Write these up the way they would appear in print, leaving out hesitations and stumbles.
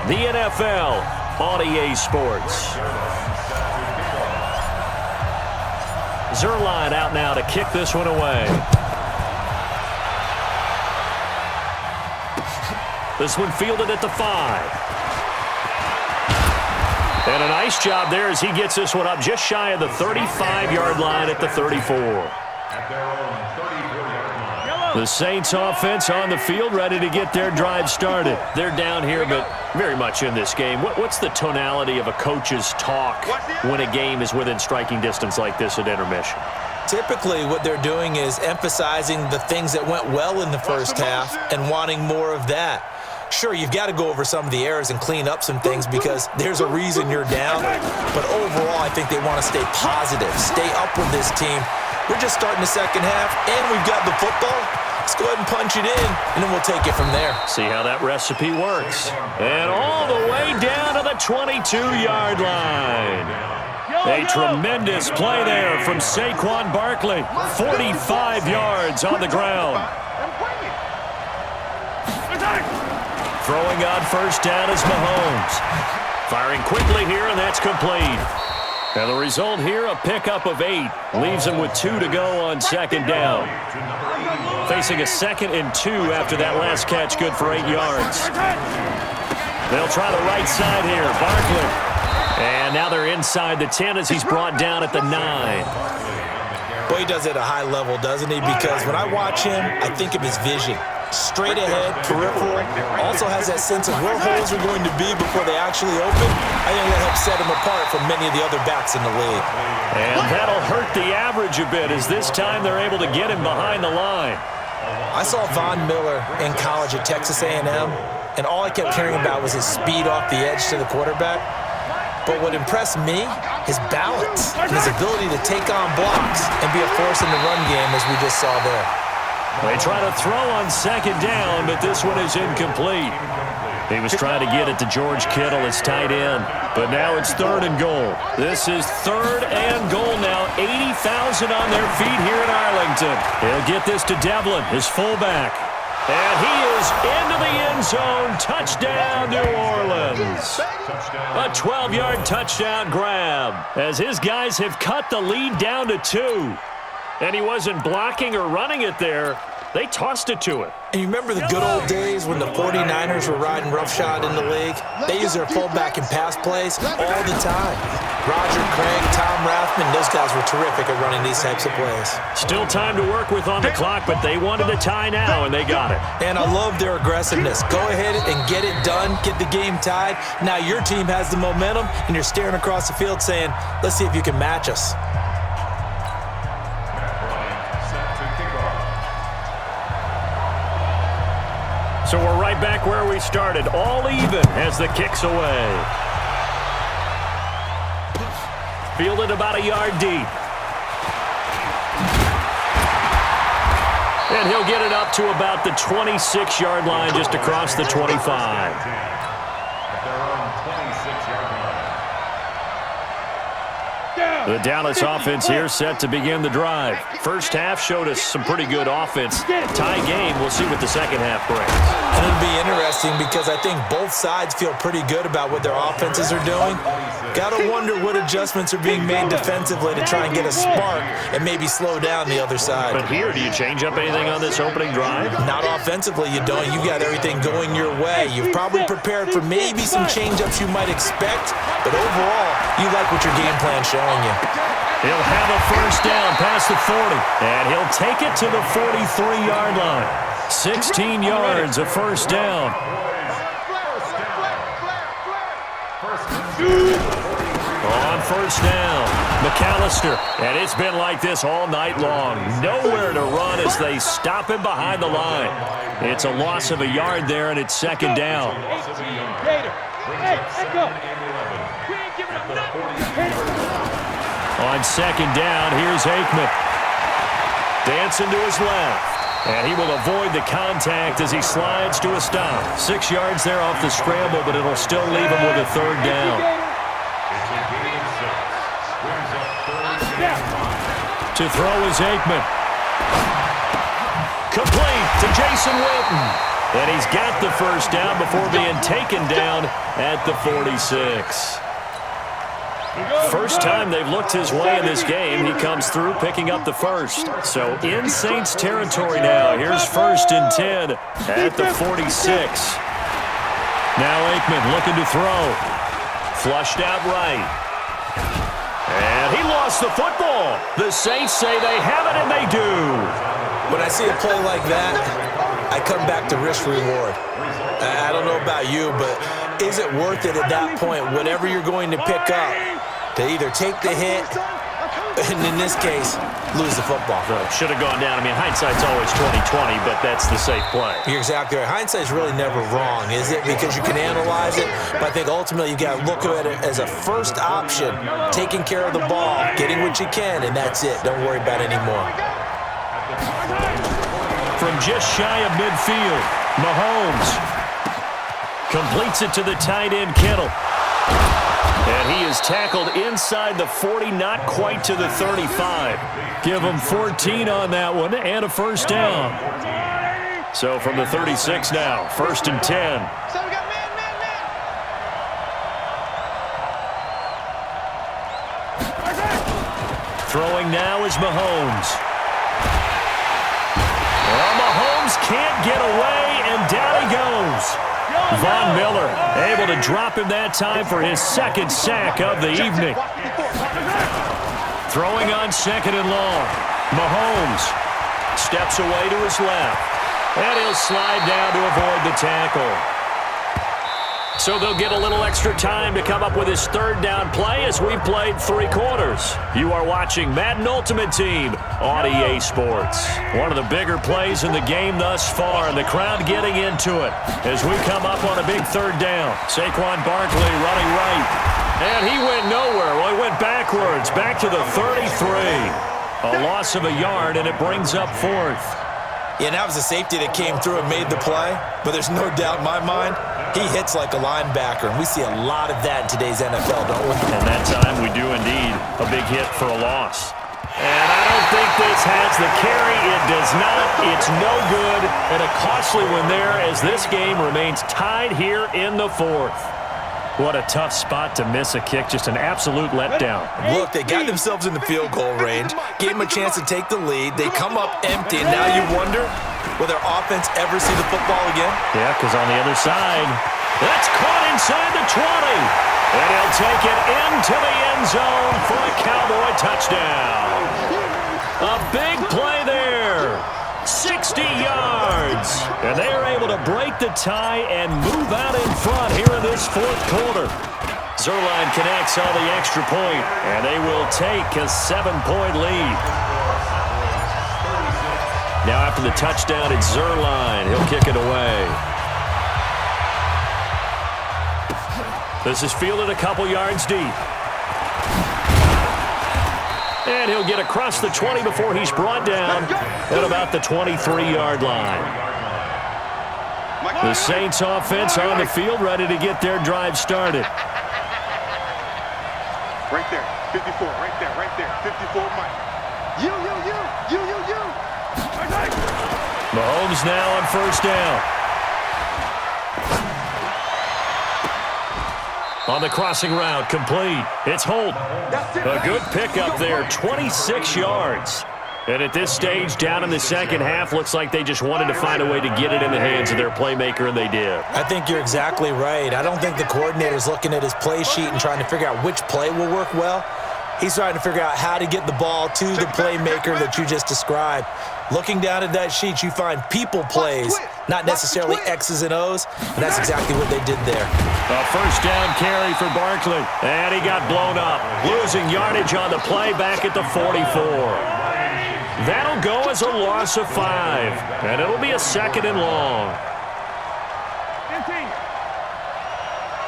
the NFL on EA Sports. Zuerlein out now to kick this one away. This one fielded at the 5. And a nice job there as he gets this one up just shy of the 35-yard line at the 34. The Saints offense on the field ready to get their drive started. They're down here, but very much in this game. What's the tonality of a coach's talk when a game is within striking distance like this at intermission? Typically, what they're doing is emphasizing the things that went well in the first half and wanting more of that. Sure, you've got to go over some of the errors and clean up some things because there's a reason you're down. But overall, I think they want to stay positive, stay up with this team. We're just starting the second half, and we've got the football. Let's go ahead and punch it in, and then we'll take it from there. See how that recipe works. And all the way down to the 22-yard line. A tremendous play there from Saquon Barkley. 45 yards on the ground. Throwing on first down is Mahomes. Firing quickly here, and that's complete. And the result here, a pickup of 8. Leaves him with 2 to go on second down. Facing a 2nd and 2 after that last catch, good for 8 yards. They'll try the right side here, Barkley. And now they're inside the 10 as he's brought down at the 9. Well, he does it at a high level, doesn't he? Because when I watch him, I think of his vision. Straight ahead, peripheral, also has that sense of where holes are going to be before they actually open. I think that helps set him apart from many of the other backs in the league. And that'll hurt the average a bit as this time they're able to get him behind the line. I saw Von Miller in college at Texas A&M, and all I kept hearing about was his speed off the edge to the quarterback. But what impressed me, his balance and his ability to take on blocks and be a force in the run game as we just saw there. They try to throw on second down, but this one is incomplete. He was trying to get it to George Kittle, his tight end. But now it's 3rd and goal. This is 3rd and goal now. 80,000 on their feet here in Arlington. He'll get this to Devlin, his fullback. And he is into the end zone. Touchdown, New Orleans. A 12-yard touchdown grab as his guys have cut the lead down to 2. And he wasn't blocking or running it there. They tossed it to him. And you remember the good old days when the 49ers were riding roughshod in the league? They used their fullback in pass plays all the time. Roger Craig, Tom Rathman, those guys were terrific at running these types of plays. Still time to work with on the clock, but they wanted a tie now, and they got it. And I love their aggressiveness. Go ahead and get it done, get the game tied. Now your team has the momentum, and you're staring across the field saying, let's see if you can match us. So we're right back where we started, all even as the kick's away. Fielded about a yard deep. And he'll get it up to about the 26-yard line, just across the 25. The Dallas offense here set to begin the drive. First half showed us some pretty good offense. Tie game, we'll see what the second half brings. And it'll be interesting because I think both sides feel pretty good about what their offenses are doing. Got to wonder what adjustments are being made defensively to try and get a spark and maybe slow down the other side. But here, do you change up anything on this opening drive? Not offensively, you don't. You got everything going your way. You've probably prepared for maybe some change-ups you might expect, but overall, you like what your game plan's showing you. He'll have a first down past the 40, and he'll take it to the 43-yard line. 16 yards, a first down. On first down, McAllister, and it's been like this all night long. Nowhere to run as they stop him behind the line. It's a loss of a yard there, and it's second down. On second down, here's Aikman. Dancing to his left. And he will avoid the contact as he slides to a stop. 6 yards there off the scramble, but it'll still leave him with a third down. To throw is Aikman. Complete to Jason Witten. And he's got the first down before being taken down at the 46. First time they've looked his way in this game. He comes through picking up the first. So in Saints territory now. Here's 1st and 10 at the 46. Now Aikman looking to throw. Flushed out right. And he lost the football. The Saints say they have it, and they do. When I see a play like that, I come back to risk reward. I don't know about you, but is it worth it at that point, whatever you're going to pick up, to either take the hit, and in this case, lose the football? Should have gone down. I mean, hindsight's always 20/20, but that's the safe play. You're exactly right. Hindsight's really never wrong, is it? Because you can analyze it, but I think ultimately you got to look at it as a first option, taking care of the ball, getting what you can, and that's it. Don't worry about it anymore. From just shy of midfield, Mahomes completes it to the tight end, Kittle. And he is tackled inside the 40, not quite to the 35. Give him 14 on that one and a first down. So from the 36 now, 1st and 10. Throwing now is Mahomes. Well, Mahomes can't get away, and down he goes. Von Miller able to drop him that time for his 2nd sack of the evening. Throwing on 2nd and long. Mahomes steps away to his left. And he'll slide down to avoid the tackle. So they'll get a little extra time to come up with his 3rd down play as we played 3 quarters. You are watching Madden Ultimate Team on EA Sports. One of the bigger plays in the game thus far, and the crowd getting into it as we come up on a big 3rd down. Saquon Barkley running right. And he went nowhere. Well, he went backwards, back to the 33. A loss of a yard, and it brings up 4th. Yeah, and that was a safety that came through and made the play, but there's no doubt in my mind, he hits like a linebacker, and we see a lot of that in today's NFL, don't we? And that time we do indeed a big hit for a loss. And I don't think this has the carry. It does not. It's no good. And a costly one there as this game remains tied here in the 4th. What a tough spot to miss a kick. Just an absolute letdown. Look, they got themselves in the field goal range, gave them a chance to take the lead. They come up empty, and now you wonder, will their offense ever see the football again? Yeah, because on the other side, that's caught inside the 20. And he'll take it into the end zone for a Cowboy touchdown. A big play there. 60 yards. And they are able to break the tie and move out in front here in this 4th quarter. Zuerlein connects on the extra point, and they will take a 7-point lead. Now after the touchdown, it's Zuerlein. He'll kick it away. This is fielded a couple yards deep. And he'll get across the 20 before he's brought down at about the 23-yard line. The Saints offense on the field, ready to get their drive started. Right there, 54, right there, 54, Mike. You. Mahomes now on 1st down. On the crossing route, complete. It's Holt. A good pickup there, 26 yards. And at this stage, down in the 2nd half, looks like they just wanted to find a way to get it in the hands of their playmaker, and they did. I think you're exactly right. I don't think the coordinator's looking at his play sheet and trying to figure out which play will work well. He's trying to figure out how to get the ball to the playmaker that you just described. Looking down at that sheet, you find people plays, not necessarily X's and O's, and that's exactly what they did there. A 1st down carry for Barkley, and he got blown up, losing yardage on the play back at the 44. That'll go as a loss of 5, and it'll be a 2nd and long.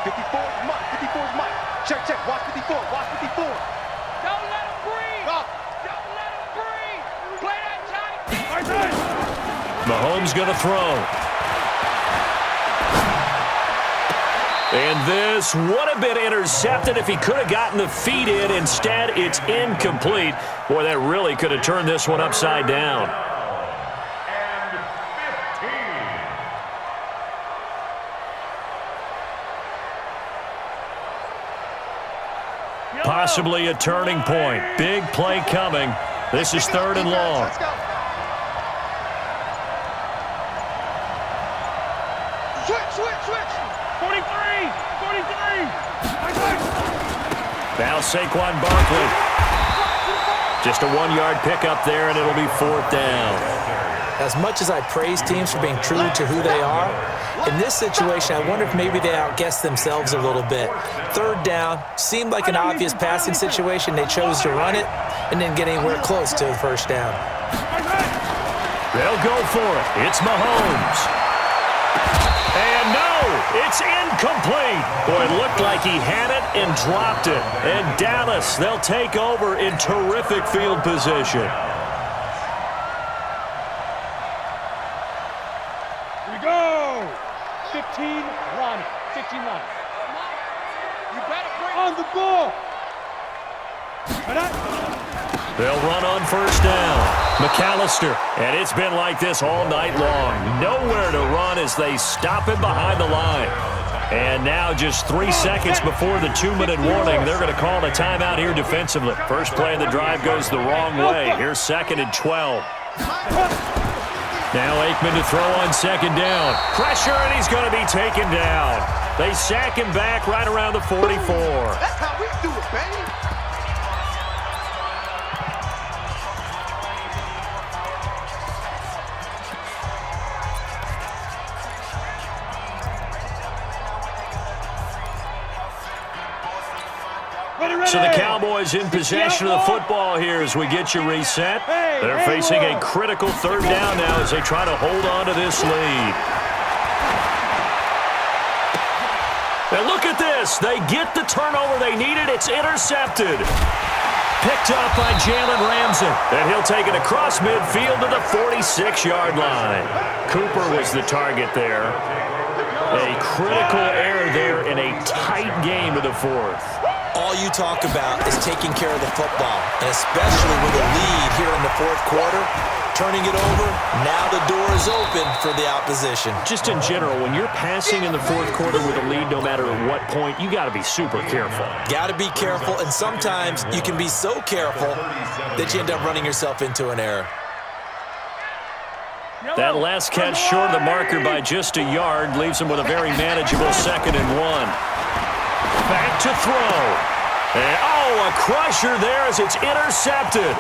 54 is Mike. Check. Watch 54. Don't let him breathe. Don't let him breathe. Play that, Johnny. Mahomes going to throw. And this would have been intercepted if he could have gotten the feet in. Instead, it's incomplete. Boy, that really could have turned this one upside down. Possibly a turning point. Big play coming. This is 3rd and long. Let's go. Switch. 43. Now Saquon Barkley. Just a 1-yard pickup there, and it'll be 4th down. As much as I praise teams for being true to who they are, in this situation, I wonder if maybe they outguessed themselves a little bit. 3rd down seemed like an obvious passing situation. They chose to run it and didn't get anywhere close to the 1st down. They'll go for it. It's Mahomes. And no, it's incomplete. Boy, it looked like he had it and dropped it. And Dallas, they'll take over in terrific field position. Here we go. 15 Ronnie. You better bring on the ball. They'll run on 1st down. McAllister. And it's been like this all night long. Nowhere to run as they stop him behind the line. And now just 3 seconds before the 2-minute warning, they're going to call a timeout here defensively. First play of the drive goes the wrong way. Here's 2nd and 12. Now Aikman to throw on 2nd down. Pressure, and he's going to be taken down. They sack him back right around the 44. That's how we do it, baby. So the Cowboys in possession of the football here as we get you reset. They're facing a critical 3rd down now as they try to hold on to this lead. And look at this. They get the turnover they needed. It's intercepted. Picked up by Jalen Ramsey. And he'll take it across midfield to the 46-yard line. Cooper was the target there. A critical error there in a tight game of the 4th. All you talk about is taking care of the football, and especially with a lead here in the 4th quarter, turning it over, now the door is open for the opposition. Just in general, when you're passing in the 4th quarter with a lead, no matter at what point, you got to be super careful. Got to be careful, and sometimes you can be so careful that you end up running yourself into an error. That last catch short of the marker by just a yard leaves him with a very manageable 2nd and 1. Back to throw. And, a crusher there as it's intercepted.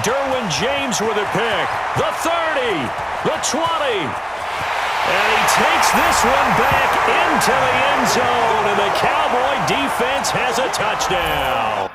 Derwin James with a pick. The 30. The 20. And he takes this one back into the end zone. And the Cowboy defense has a touchdown.